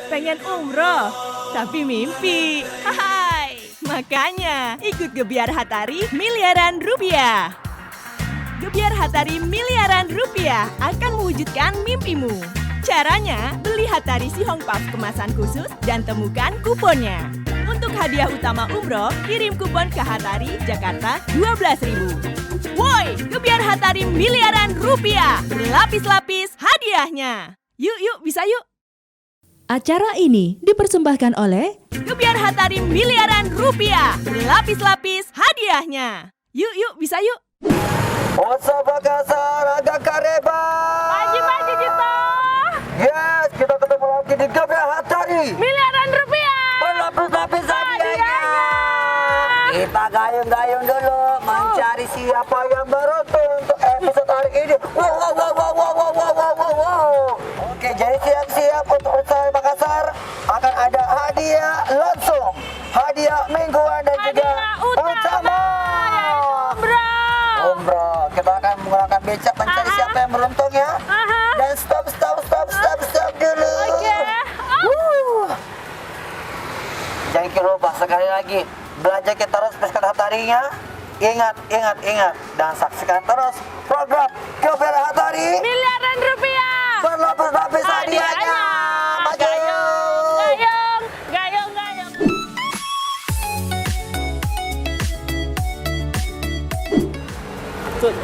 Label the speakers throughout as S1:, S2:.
S1: Pengen umroh, tapi mimpi. Hai, makanya ikut Gebiar Hatari miliaran rupiah. Gebiar Hatari miliaran rupiah akan mewujudkan mimpimu. Caranya, beli Hatari Si Hong Puff kemasan khusus dan temukan kuponnya. Untuk hadiah utama umroh, kirim kupon ke Hatari, Jakarta 12.000. Woi, Gebiar Hatari miliaran rupiah. Berlapis-lapis hadiahnya. Yuk, bisa yuk.
S2: Acara ini dipersembahkan oleh
S1: Gebiar Hatari miliaran rupiah. Berlapis-lapis hadiahnya. Yuk, bisa yuk.
S3: Osa Makassar, agak kareba.
S1: Pagi Cito.
S3: Yes, kita ketemu lagi di Gebiar Hatari.
S1: Miliaran rupiah.
S3: Berlapis-lapis hadiahnya. Kita gayung-gayung dulu mencari siapa yang beruntung untuk episode hari ini. Wow. Oke, jadi siap-siap untuk Osa Makassar. Akan ada hadiah langsung, hadiah mingguan dan juga utama. Umroh. Kita akan menggunakan becak mencari siapa yang beruntung ya. Dan stop dulu. Jangan lupa sekali lagi belanja kita terus peskan Hatarinya. Ingat dan saksikan terus program Gebiar Hatari
S1: Miliaran rupiah.
S3: berlapis-lapis hadiahnya.
S1: Gayung.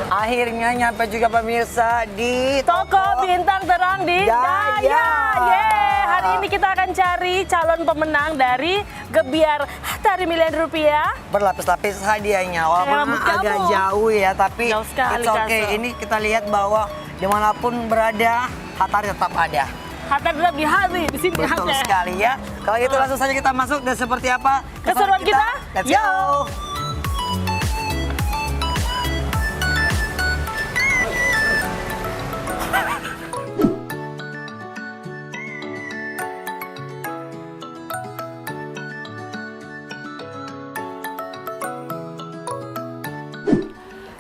S3: Akhirnya nyampe juga pemirsa di
S1: Toko Bintang Terang di
S3: Daya.
S1: Yeay, hari ini kita akan cari calon pemenang dari Gebiar Hatari miliaran rupiah.
S3: berlapis-lapis hadiahnya. Walaupun
S1: Rambut
S3: agak
S1: kamu.
S3: jauh ya, tapi
S1: Jauh sekali,
S3: it's okay.
S1: Kak.
S3: Ini kita lihat bahwa dimanapun berada, Hatari tetap ada.
S1: Hatari tetap di hati, di sini
S3: Betul
S1: hati.
S3: sekali ya. Kalau gitu langsung saja kita masuk dan seperti apa
S1: Keseruan kita?
S3: Let's
S1: Yo.
S3: go.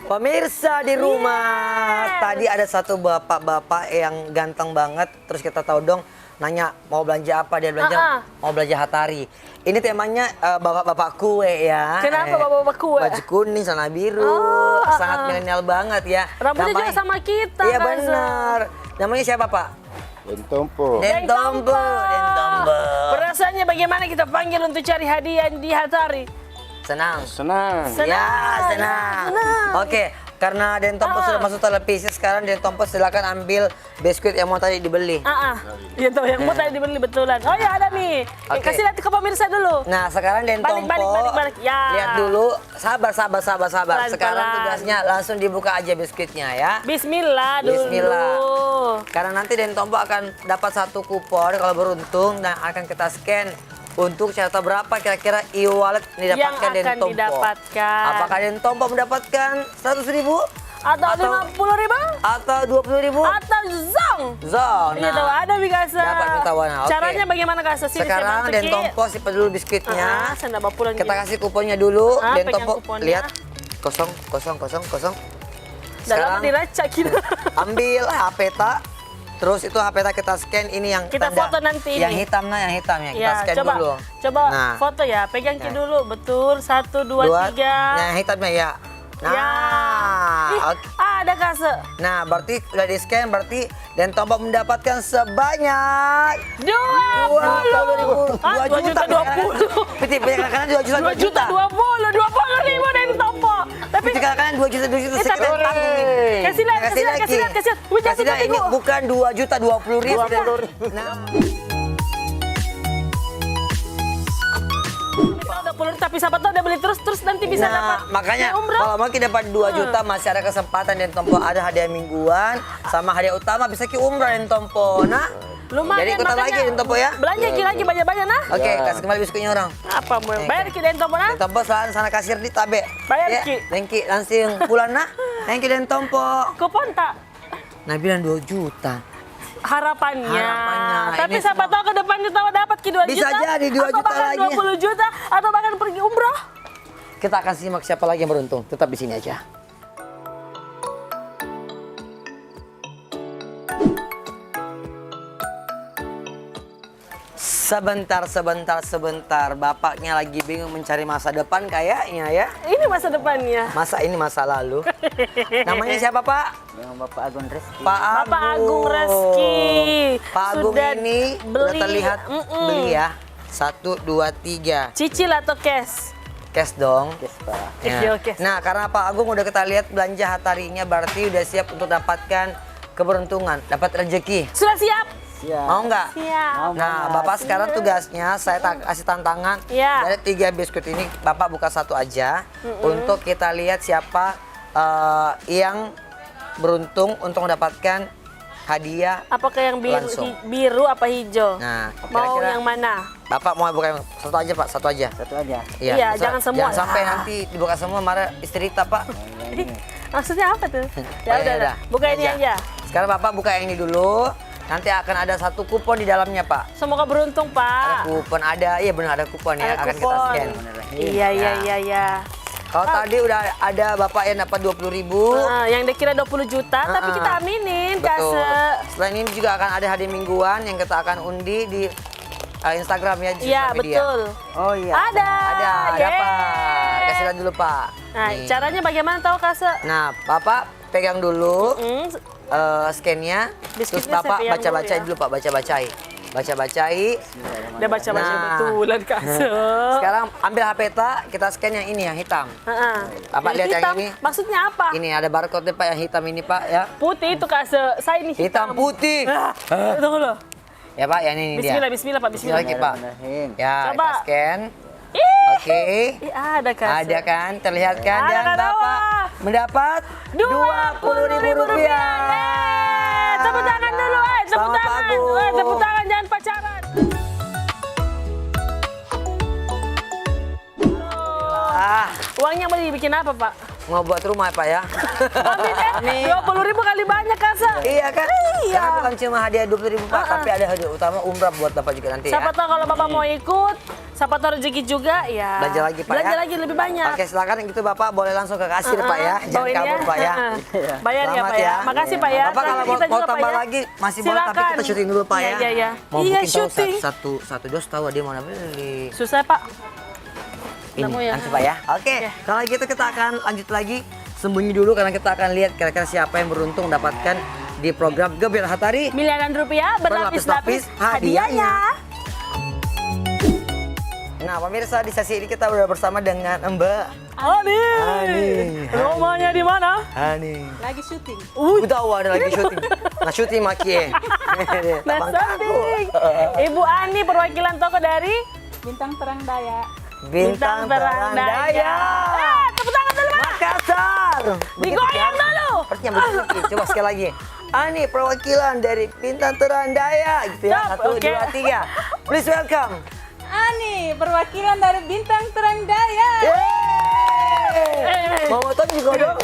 S3: Pemirsa di rumah, tadi ada satu bapak-bapak yang ganteng banget, terus kita tahu dong, nanya mau belanja apa, dia belanja mau belanja Hatari. Ini temanya bapak-bapak kue ya.
S1: Kenapa bapak-bapak kue?
S3: Baju kuning, celana biru, sangat milenial banget ya.
S1: Rambutnya juga sama kita.
S3: Iya
S1: Kak
S3: benar. Namanya siapa Pak?
S4: Dentompo.
S3: Dentompo.
S1: Perasaannya bagaimana kita panggil untuk cari hadiah di Hatari?
S3: Senang.
S4: Senang.
S3: Ya, senang. Oke, karena Dentompo sudah masuk televisi, sekarang Dentompo silakan ambil biskuit yang mau tadi dibeli.
S1: Iya tuh, yang mau tadi dibeli betulan. Oh ya ada nih.
S3: Oke.
S1: Kasih lihat ke pemirsa dulu.
S3: Nah, sekarang Dentompo
S1: Balik. Ya.
S3: lihat dulu. Sabar.
S1: Pelan-pelan.
S3: Sekarang tugasnya langsung dibuka aja biskuitnya ya.
S1: Bismillah dulu.
S3: Bismillah. Karena nanti Dentompo akan dapat satu kupon kalau beruntung dan akan kita scan untuk cerita berapa kira-kira e-wallet
S1: Yang
S3: didapatkan
S1: akan
S3: Dentompo.
S1: didapatkan.
S3: Apakah Dentompo mendapatkan 100.000?
S1: Atau 50.000?
S3: Atau 20.000?
S1: Atau zong?
S3: Zong.
S1: Iya tahu ada Bikasa.
S3: Dapat pengetahuan. Oke.
S1: Caranya bagaimana Kak? Sini
S3: Sekarang Dentompo simpan dulu biskuitnya.
S1: Saya bawa pulang
S3: Kita
S1: juga.
S3: kasih kuponnya dulu.
S1: Pegang
S3: Dentompo
S1: kuponnya.
S3: lihat kosong.
S1: Dalam diracak kita.
S3: ambil HP tak. Terus itu HP tak kita scan ini yang
S1: Kita
S3: tanda,
S1: foto nanti
S3: yang
S1: ini.
S3: hitam ya kita
S1: Ya,
S3: scan
S1: coba,
S3: dulu.
S1: Coba
S3: Nah.
S1: foto ya. Pegang Ki dulu. Betul. 1, 2, 3.
S3: Nah, hitamnya ya. Nah,
S1: Ya. Ih,
S3: oke.
S1: ada Kase.
S3: Nah, berarti udah di scan, berarti Dentompo mendapatkan sebanyak
S1: 20.
S3: 2 juta.
S1: 20.
S3: Piti, kadang-kadang 2 juta.
S1: 2 juta 20 dari Tompo. Tapi
S3: Kadang-kadang 2 juta
S1: tapi
S3: sekitar tanggung ini.
S1: kasih lihat. Wih,
S3: Kasih lihat, ini
S1: Bu.
S3: bukan 2 juta 20.000. Nah,
S1: Kita 20, tapi siapa tahu udah beli terus nanti bisa dapat.
S3: makanya
S1: umroh.
S3: kalau mau kita dapat 2 juta masih ada kesempatan Dentompo, ada hadiah mingguan sama hadiah utama bisa ki umroh Dentompo. Nah,
S1: Lumayan,
S3: jadi ikutan
S1: makanya
S3: lagi Dentompo ya.
S1: Belanja Ki lagi banyak-banyak nah.
S3: Oke,
S4: Ya.
S3: kasih kembali biskuitnya orang.
S1: Apa mau bayar Ki Tompo nah?
S3: Dentompo sana kasir di tabe.
S1: Bayar,
S3: Ya,
S1: Ki.
S3: thank you langsung pulang nah. Thank you Dentompo.
S1: Kupon tak?
S3: Nah, bilang 2 juta.
S1: Harapannya.
S3: Harapannya.
S1: Tapi
S3: Ini
S1: siapa
S3: semua.
S1: tahu ke depannya tahu dapat Ki 2 juta.
S3: Bisa jadi 2
S1: atau
S3: juta
S1: bahkan
S3: lagi.
S1: 20 juta atau bahkan pergi umroh.
S3: Kita akan simak siapa lagi yang beruntung. Tetap di sini aja. Sebentar. Bapaknya lagi bingung mencari masa depan kayaknya ya.
S4: Ini masa depannya.
S3: Masa ini masa lalu. Namanya siapa, Pak?
S5: Yang Bapak Agung Reski.
S4: Bapak Agung Reski.
S3: Pak Agung
S4: Sudah
S3: ini udah terlihat beli ya. 1, 2, 3.
S4: Cicil atau cash?
S3: Cash dong.
S5: Yes, Pak.
S3: Ya.
S4: Oke.
S3: Nah, karena Pak Agung udah kita lihat belanja hatarinya berarti udah siap untuk dapatkan keberuntungan, dapat rezeki.
S4: Sudah siap?
S5: Siap.
S3: Mau nggak?
S4: Siap.
S3: Nah, Bapak sekarang tugasnya saya kasih tantangan.
S4: Iya.
S3: Dari 3 biskuit ini Bapak buka satu aja untuk kita lihat siapa yang beruntung untuk mendapatkan hadiah.
S4: Apakah yang biru,
S3: Langsung.
S4: biru apa hijau?
S3: Nah,
S4: Mau
S3: kira-kira
S4: yang mana?
S3: Bapak mau buka yang satu aja, Pak, satu aja.
S5: Satu aja.
S4: Iya, jangan semua.
S3: Jangan sampai nanti dibuka semua marah istri kita, Pak.
S4: Maksudnya apa tuh?
S3: Oh,
S4: Ya udah. Buka ini aja.
S3: Sekarang Bapak buka yang ini dulu. Nanti akan ada 1 kupon di dalamnya, Pak.
S4: Semoga beruntung,
S3: Ada
S4: Pak.
S3: kupon, iya benar ada kupon ya,
S4: Ada
S3: akan kita
S4: kupon.
S3: scan.
S4: Iya.
S3: Kalau tadi udah ada Bapak yang dapat 20.000.
S4: Yang dikira 20 juta, tapi kita aminin,
S3: Betul.
S4: Kase.
S3: Selain ini juga akan ada hadiah mingguan yang kita akan undi di Instagram ya, di
S4: Iya,
S3: sosial media.
S4: betul.
S5: Oh iya.
S4: Ada.
S3: Dapat.
S4: Yeay.
S3: Kasih lihat dulu, Pak.
S4: Nah,
S3: Nih.
S4: caranya bagaimana tahu, Kase?
S3: Nah, Bapak pegang dulu
S4: Hmm,
S3: scan-nya, terus
S4: Biskuitnya
S3: Bapak
S4: saya pegang
S3: baca-bacain
S4: dulu ya.
S3: Pak, baca-bacai.
S4: udah baca-baca
S3: Nah.
S4: betulan, Kase.
S3: Sekarang ambil HP kita scan yang ini yang hitam.
S4: Heeh.
S3: Bapak lihat yang
S4: hitam,
S3: ini.
S4: maksudnya apa?
S3: Ini ada barcode-nya Pak yang hitam ini, Pak ya.
S4: Putih itu, Kase. Saya ini
S3: Hitam putih.
S4: Tunggu loh.
S3: Ya Pak, yang ini dia.
S4: Bismillah, Pak. Bismillah.
S3: Lagi Pak.
S5: Bismillahirrahmanirrahim.
S3: Ya,
S4: Coba.
S3: kita scan.
S4: Ih,
S3: Oke.
S4: ih, ada, Kase.
S3: Ada kan, terlihat kan,
S4: Ada,
S3: dan
S4: Kak Dawa.
S3: Bapak mendapat 20.000 rupiah.
S4: Tepuk tangan dulu, tepuk
S3: Selamat, Pak
S4: tangan.
S3: Agung.
S4: Tepuk tangan, jangan pacaran. Uangnya mau dibikin apa, Pak?
S3: Mau buat rumah Pak ya.
S4: Ambil 20.000 kali banyak, Kase.
S3: Iya kan?
S4: Iya.
S3: Karena bukan cuma hadiah 20.000 Pak, tapi ada hadiah utama umrah buat Bapak juga nanti
S4: Siapa
S3: ya.
S4: tahu kalau Bapak mau ikut, siapa tahu rezeki juga, ya.
S3: Belanja lagi Pak
S4: Belanja
S3: ya.
S4: lagi lebih banyak.
S3: Oke, silakan gitu Bapak boleh langsung ke kasir Pak ya. Jangan
S4: Bawain
S3: kabur Pak ya.
S4: Bayar ya,
S3: Selamat
S4: Pak ya. Makasih, Pak ya.
S3: Bapak kalau
S4: Terakhir
S3: mau,
S4: kita
S3: mau
S4: juga,
S3: tambah
S4: Pak ya.
S3: lagi masih boleh tapi
S4: Silakan.
S3: kita syuting dulu Pak ya.
S4: Iya.
S3: Mau
S4: Iya,
S3: bikin tahu
S4: syuting.
S3: satu dos tahu dia mau beli.
S4: Susah, Pak.
S3: Ini
S4: Nggak mau ya?
S3: nanti Pak ya. Oke, kalau gitu kita akan lanjut lagi. Sembunyi dulu karena kita akan lihat kira-kira siapa yang beruntung mendapatkan di program Gebiar Hatari.
S4: Miliaran rupiah berlapis-lapis hadiahnya.
S3: Nah, pemirsa di sesi ini kita udah bersama dengan Mbak
S4: Ani. Rumahnya di mana?
S3: Hani.
S1: Lagi syuting.
S3: Udah tahu ada lagi syuting. Nah, syuting maki.
S4: Nah, cantik. Ibu Ani perwakilan toko dari
S1: Bintang Terang Daya.
S3: Bintang Terang Daya.
S4: Tepuk tangan dulu, Pak.
S3: Makassar.
S4: Digoyang dulu.
S3: Sepertinya begitu. Coba sekali lagi. Ani perwakilan dari Bintang Terang Daya gitu ya.
S4: Siap,
S3: 1,
S4: oke.
S3: 2, 3. Please welcome.
S1: Ani, perwakilan dari Bintang Terang Daya.
S3: Yeay. Mau motor juga dong.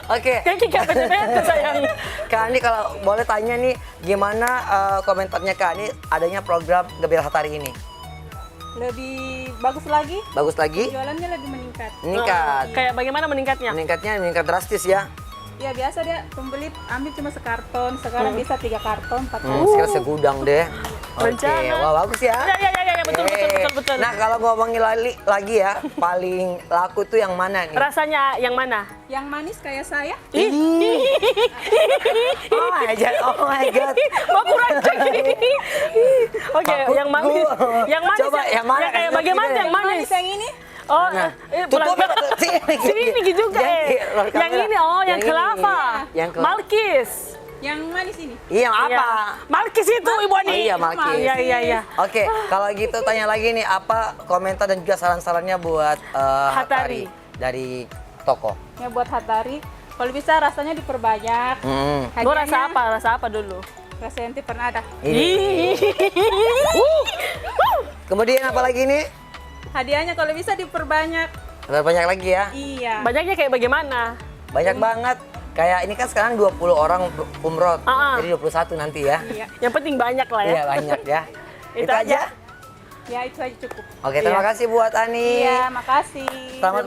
S3: Oke.
S4: Kan kita bete-bete, sayang.
S3: Kak Ani kalau boleh tanya nih gimana komentarnya Kak Ani adanya program Gebiar Hatari ini?
S1: Lebih bagus lagi,
S3: Bagus lagi?
S1: jualannya lebih meningkat.
S3: Meningkat.
S4: Kayak bagaimana meningkatnya?
S3: Meningkat drastis ya.
S1: Ya biasa dia pembeli ambil cuma sekarton, sekarang bisa 3 karton, 4 karton.
S3: Sekarang segudang deh. Oke,
S4: Rencana.
S3: wah bagus ya.
S4: Ya, betul.
S3: Nah kalau ngomongin lagi ya, paling laku tuh yang mana nih?
S4: Rasanya yang mana?
S1: Yang manis kayak saya,
S3: Oh my god.
S4: Mau kurang cek. Oke, yang manis. Yang manis.
S3: Coba yang mana?
S4: Yang kayak bagaimana yang manis?
S1: manis yang ini.
S4: Oh,
S3: Nah,
S4: pulang
S3: tutup
S4: sini juga Yang ini, yang kelapa.
S3: Yang kelapa.
S4: Malkis.
S1: Yang manis ini.
S3: Iya, apa?
S4: Iya. Malkis itu, Ibu Ani.
S3: Oh iya, Malkis.
S4: Iya.
S3: Oke, kalau gitu tanya lagi nih, apa komentar dan juga saran-sarannya buat
S4: Hatari.
S3: dari toko?
S1: Ya buat Hatari, kalau bisa rasanya diperbanyak.
S4: Gua rasa apa dulu?
S1: Rasa ente pernah ada.
S3: Ini. Kemudian apa lagi nih?
S1: Hadiahnya kalau bisa diperbanyak.
S3: Ada banyak lagi ya.
S1: Iya.
S4: Banyaknya kayak bagaimana?
S3: Banyak banget. Kayak ini kan sekarang 20 orang umroh. Jadi 21 nanti ya.
S1: Iya.
S4: Yang penting banyak lah ya.
S3: Iya, banyak ya.
S4: Itu
S3: Itu aja.
S1: Ya itu aja cukup.
S3: Oke, terima kasih buat Ani.
S1: Iya, makasih.
S3: Selamat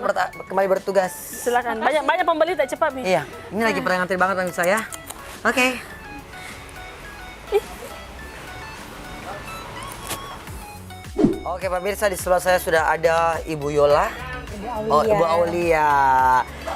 S3: kembali bertugas.
S4: Silakan. Banyak pembeli tak cepat nih.
S3: Iya, ini lagi pada ngantri banget pemirsa ya. Oke. Oke pemirsa, di sebelah saya sudah ada Ibu Yola. Oh, Ibu Aulia.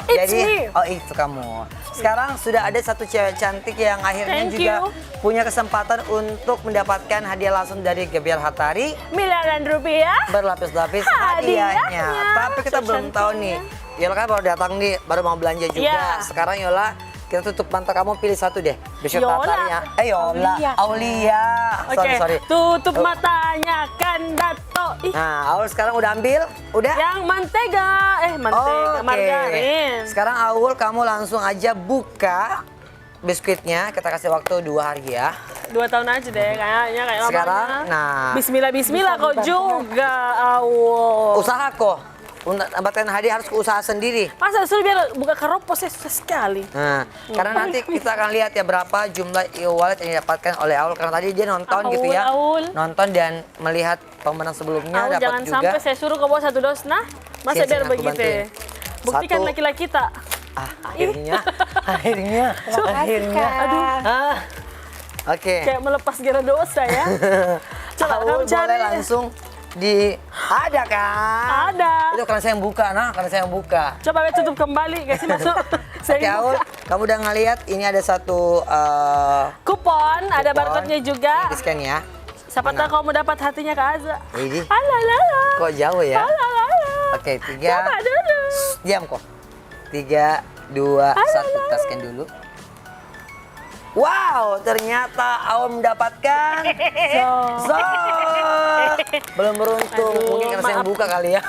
S4: It's me.
S3: Oh itu kamu. Sekarang sudah ada satu cewek cantik yang akhirnya
S4: Thank
S3: juga
S4: you.
S3: punya kesempatan untuk mendapatkan hadiah langsung dari Gebiar Hatari.
S4: Miliaran rupiah.
S3: Berlapis-lapis
S4: Hadiahnya.
S3: hadiahnya. Tapi kita belum tahu nih. Yola kan baru datang nih, baru mau belanja juga.
S4: Iya.
S3: Sekarang Yola, kita tutup mata, kamu pilih satu deh. Biskuit
S4: Yola.
S3: Hatarinya. Yola. Aulia.
S4: Oke,
S3: Sorry.
S4: tutup matanya kan Dato. Ih,
S3: Nah, Aul sekarang udah ambil? Udah?
S4: yang mentega. Mentega,
S3: Oke.
S4: margarin.
S3: Sekarang Aul, kamu langsung aja buka biskuitnya. Kita kasih waktu 2 hari ya.
S4: 2 tahun aja deh kayaknya kayak
S3: Sekarang,
S4: mamanya.
S3: nah.
S4: Bismillah kok juga, Awul.
S3: Usaha kok. Untuk dapatkan hadiah harus usaha sendiri.
S4: Masa disuruh biar buka keropos ya susah sekali.
S3: Nah, karena nanti kita akan lihat ya berapa jumlah e-wallet yang didapatkan oleh Aul. Karena tadi dia nonton gitu ya.
S4: Aul.
S3: Nonton dan melihat pemenang sebelumnya
S4: Awul
S3: dapat
S4: jangan
S3: juga.
S4: sampai saya suruh ke bawah 1 dos. Nah, masa
S3: Sini,
S4: biar
S3: aku
S4: begitu
S3: bantuin.
S4: ya. Buktikan
S3: Satu.
S4: laki-laki kita.
S3: Akhirnya.
S4: Aduh,
S3: Oke.
S4: kayak melepas gara dosa ya. Coba
S3: Aul
S4: kamu cari.
S3: boleh langsung ada kan?
S4: Ada.
S3: Itu karena saya yang buka, karena saya yang buka.
S4: Coba tutup kembali, kasih masuk. Saya
S3: Oke, Aul,
S4: buka.
S3: kamu udah ngeliat ini ada satu
S4: Kupon, ada
S3: kupon.
S4: barcode-nya juga.
S3: Di scan ya.
S4: Siapa
S3: Mana?
S4: tahu kamu dapat hatinya Kak Aza.
S3: Ini
S4: Alalala.
S3: kok jauh ya?
S4: Alalala.
S3: Oke, 3.
S4: Coba dulu.
S3: Diam kok. 3, 2, 1. Kita scan dulu. Wow, ternyata Aul mendapatkan so. Belum beruntung.
S4: Aduh,
S3: Mungkin karena saya yang
S4: maaf.
S3: buka kali ya.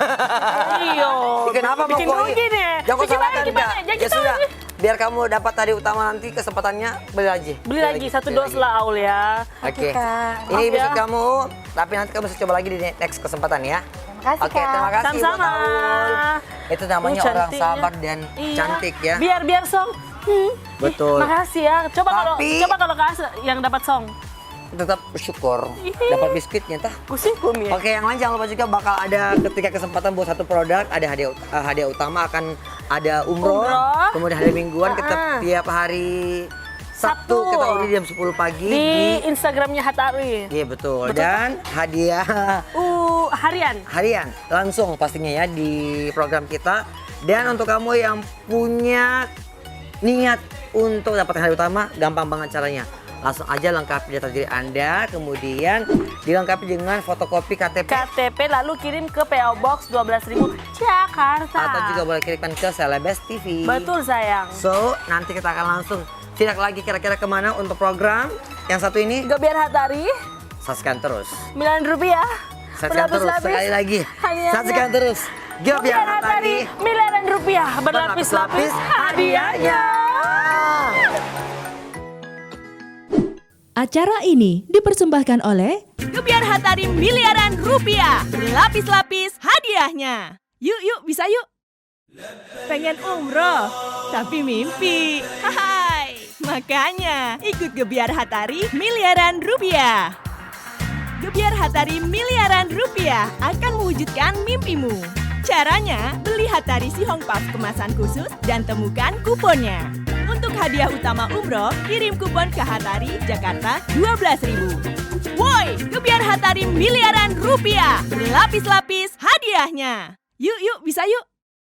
S4: Iyo.
S3: Kenapa mau
S4: bikin
S3: kok?
S4: rugi nih.
S3: Jangan kau
S4: Gimana,
S3: salahkan,
S4: gimana?
S3: Kak.
S4: Jangan
S3: Ya
S4: kita
S3: sudah.
S4: rugi.
S3: Biar kamu dapat tadi utama nanti kesempatannya beli lagi.
S4: Beli lagi 1 dos
S3: lagi.
S4: lah Aul ya.
S3: Oke.
S4: Maaf
S3: Ini
S4: ya.
S3: biskuit kamu, tapi nanti kamu bisa coba lagi di next kesempatan ya.
S5: Makasih,
S3: Oke, terima kasih buat
S4: Sama-sama.
S3: Aul. Itu namanya orang
S4: Cantiknya.
S3: sabar dan
S4: Iya.
S3: cantik ya.
S4: Biar song.
S3: Betul.
S4: Makasih ya. Coba
S3: Tapi-
S4: kalau Kak Aza yang dapat song.
S3: Tetap bersyukur dapat biskuitnya tah.
S4: Kusingkum ya.
S3: Oke, yang lain jangan lupa juga bakal ada ketika kesempatan buat satu produk, ada hadiah utama, akan ada umroh,
S4: Umroh.
S3: kemudian hadiah mingguan kita tiap hari Sabtu
S4: Sabtu.
S3: kita udah jam 10 pagi
S4: Di Instagramnya Hatari.
S3: Iya betul. Dan hadiah
S4: Harian.
S3: langsung pastinya ya di program kita. Dan untuk kamu yang punya niat untuk dapatkan hadiah utama, gampang banget caranya. Langsung aja lengkapi data diri Anda, kemudian dilengkapi dengan fotokopi KTP.
S4: KTP lalu kirim ke PO Box 12.000 Jakarta.
S3: Atau juga boleh kirimkan ke Celebes TV.
S4: Betul sayang.
S3: So, nanti kita akan langsung tidak lagi kira-kira kemana untuk program yang satu ini.
S4: Gebiar Hatari,
S3: Saksikan terus.
S4: Rp9.
S3: Saksikan terus sekali lagi.
S4: Hadiahnya.
S3: Saksikan terus. Gebiar Hatari.
S4: miliaran rupiah berlapis-lapis hadiahnya.
S2: Acara ini dipersembahkan oleh
S1: Gebiar Hatari miliaran rupiah. Berlapis-lapis hadiahnya. Yuk, bisa yuk. Pengen umroh, tapi mimpi. Hai, makanya ikut Gebiar Hatari miliaran rupiah. Gebiar Hatari miliaran rupiah akan mewujudkan mimpimu. Caranya, beli Hatari Si Hong Puff kemasan khusus dan temukan kuponnya. Untuk hadiah utama umroh, kirim kupon ke Hatari Jakarta 12.000. Woi, Gebiar Hatari miliaran rupiah. Berlapis-lapis hadiahnya. Yuk, bisa yuk.